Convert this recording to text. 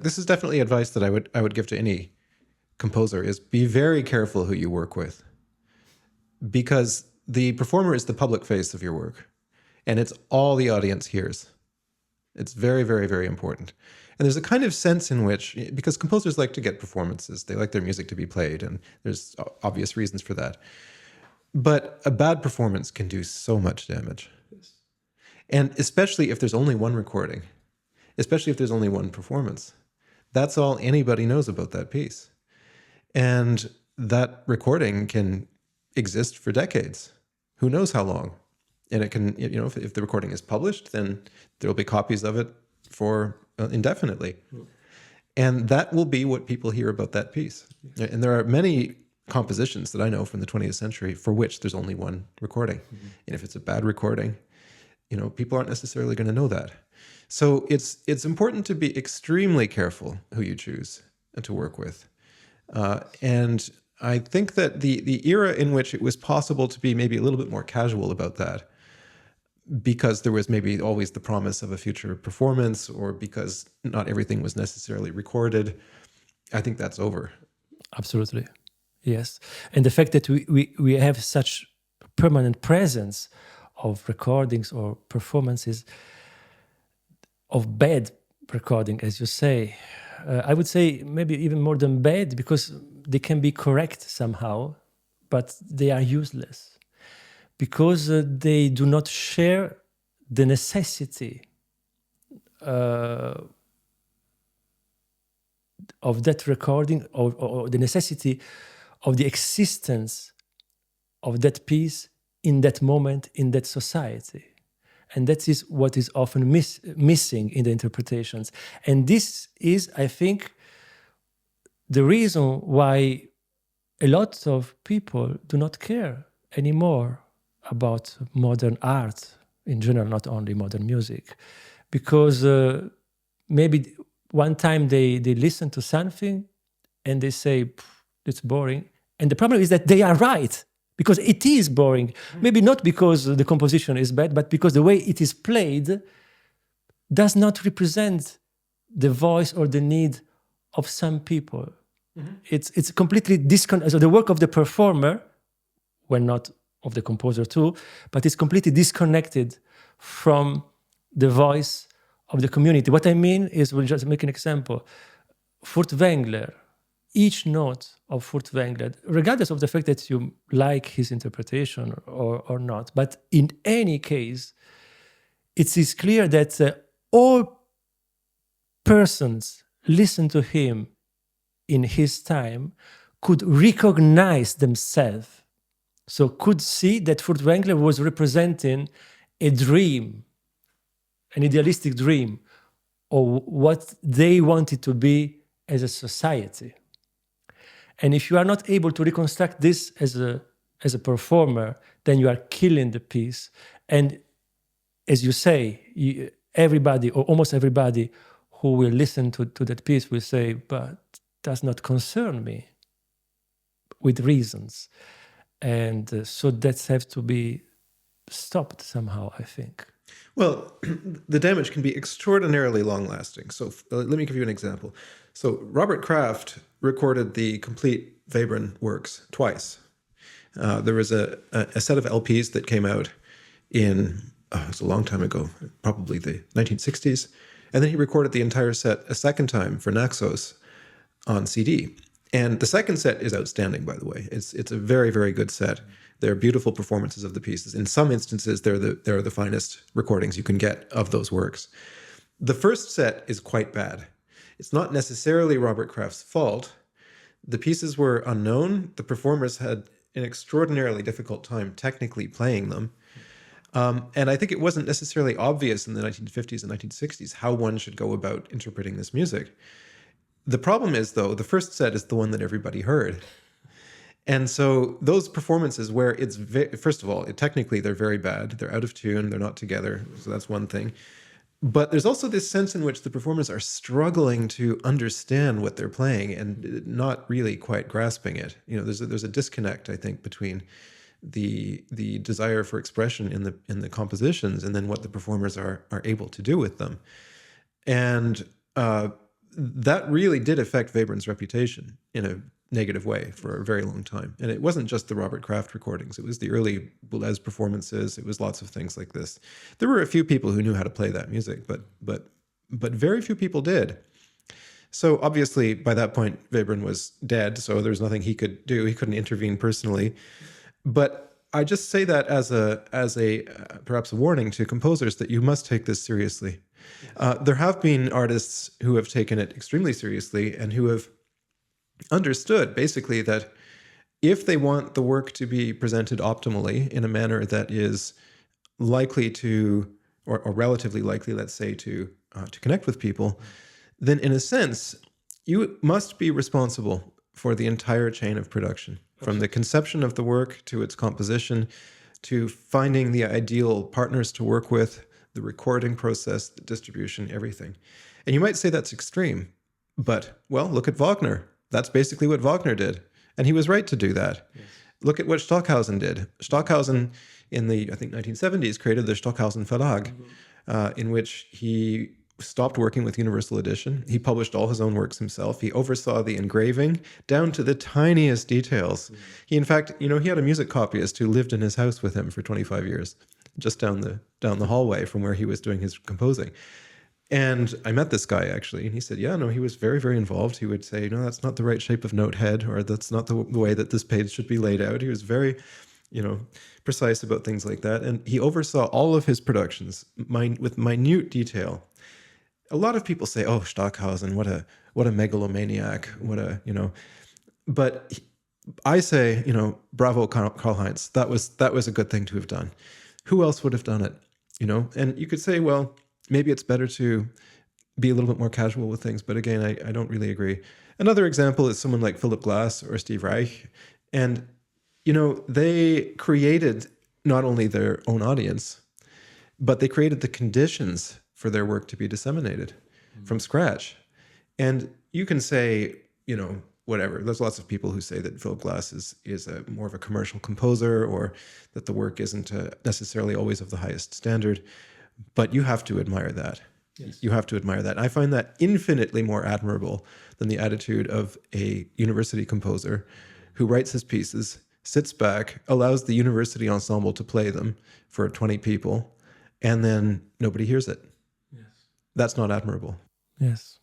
This is definitely advice that I would give to any composer: is be very careful who you work with, because the performer is the public face of your work, and it's all the audience hears. It's very, very, very important. And there's a kind of sense in which, because composers like to get performances, they like their music to be played, and there's obvious reasons for that. But a bad performance can do so much damage. And especially if there's only one recording, especially if there's only one performance. That's all anybody knows about that piece. And that recording can exist for decades. Who knows how long? And it can, if the recording is published, then there'll be copies of it for indefinitely. And that will be what people hear about that piece. And there are many compositions that I know from the 20th century for which there's only one recording. And if it's a bad recording, people aren't necessarily going to know that. So it's important to be extremely careful who you choose to work with. And I think that the era in which it was possible to be maybe a little bit more casual about that, because there was maybe always the promise of a future performance, or because not everything was necessarily recorded, I think that's over. Absolutely. Yes. And the fact that we have such permanent presence of recordings or performances of bad recording, as you say, I would say maybe even more than bad, because they can be correct somehow, but they are useless because they do not share the necessity of that recording, or the necessity of the existence of that piece in that moment, in that society. And that is what is often missing in the interpretations. And this is, I think, the reason why a lot of people do not care anymore about modern art in general, not only modern music. Because maybe one time they listen to something and they say, it's boring. And the problem is that they are right, because it is boring. Maybe not because the composition is bad, but because the way it is played does not represent the voice or the need of some people. Mm-hmm. It's completely disconnected. So the work of the performer, when not of the composer too, but it's completely disconnected from the voice of the community. What I mean is, we'll just make an example. Furtwängler, each note of Furtwängler, regardless of the fact that you like his interpretation or not, but in any case, it is clear that all persons listen to him in his time could recognize themselves. So could see that Furtwängler was representing a dream, an idealistic dream, of what they wanted to be as a society. And if you are not able to reconstruct this as a performer, then you are killing the piece. And as you say, everybody, or almost everybody, who will listen to that piece will say, but does not concern me, with reasons. And so that has to be stopped somehow, I think. Well, the damage can be extraordinarily long-lasting. So let me give you an example. So Robert Kraft recorded the complete Webern works twice. There was a set of LPs that came out in, it was a long time ago, probably the 1960s. And then he recorded the entire set a second time for Naxos on CD. And the second set is outstanding, by the way. It's a very, very good set. They're beautiful performances of the pieces. In some instances, they're the finest recordings you can get of those works. The first set is quite bad. It's not necessarily Robert Kraft's fault. The pieces were unknown. The performers had an extraordinarily difficult time technically playing them. And I think it wasn't necessarily obvious in the 1950s and 1960s how one should go about interpreting this music. The problem is, though, the first set is the one that everybody heard. And so those performances where it's, first of all, technically they're very bad. They're out of tune. They're not together. So that's one thing. But there's also this sense in which the performers are struggling to understand what they're playing and not really quite grasping it. There's a disconnect, I think, between the desire for expression in the compositions and then what the performers are able to do with them. And that really did affect Webern's reputation in a negative way for a very long time. And it wasn't just the Robert Kraft recordings. It was the early Boulez performances. It was lots of things like this. There were a few people who knew how to play that music, but very few people did. So obviously by that point, Webern was dead. So there's nothing he could do. He couldn't intervene personally. But I just say that as a perhaps a warning to composers that you must take this seriously. There have been artists who have taken it extremely seriously and who have understood basically that if they want the work to be presented optimally in a manner that is likely to, or relatively likely, let's say, to connect with people, then in a sense, you must be responsible for the entire chain of production, from the conception of the work to its composition, to finding the ideal partners to work with, the recording process, the distribution, everything. And you might say that's extreme, but, well, look at Wagner. That's basically what Wagner did. And he was right to do that. Yes. Look at what Stockhausen did. Stockhausen, in the, I think, 1970s, created the Stockhausen Verlag, in which he stopped working with Universal Edition. He published all his own works himself. He oversaw the engraving down to the tiniest details. He, in fact, he had a music copyist who lived in his house with him for 25 years, just down the hallway from where he was doing his composing. And I met this guy, actually, and he said, yeah, no, he was very, very involved. He would say, no, that's not the right shape of note head, or that's not the way that this page should be laid out. He was very, precise about things like that. And he oversaw all of his productions with minute detail. A lot of people say, oh, Stockhausen, what a megalomaniac, but I say, bravo, Karl-Heinz, that was a good thing to have done. Who else would have done it? And you could say, well, maybe it's better to be a little bit more casual with things. But again, I don't really agree. Another example is someone like Philip Glass or Steve Reich. And, they created not only their own audience, but they created the conditions for their work to be disseminated from scratch. And you can say, whatever. There's lots of people who say that Philip Glass is more of a commercial composer, or that the work isn't necessarily always of the highest standard. But you have to admire that. Yes. You have to admire that. I find that infinitely more admirable than the attitude of a university composer who writes his pieces, sits back, allows the university ensemble to play them for 20 people, and then nobody hears it. Yes. That's not admirable. Yes.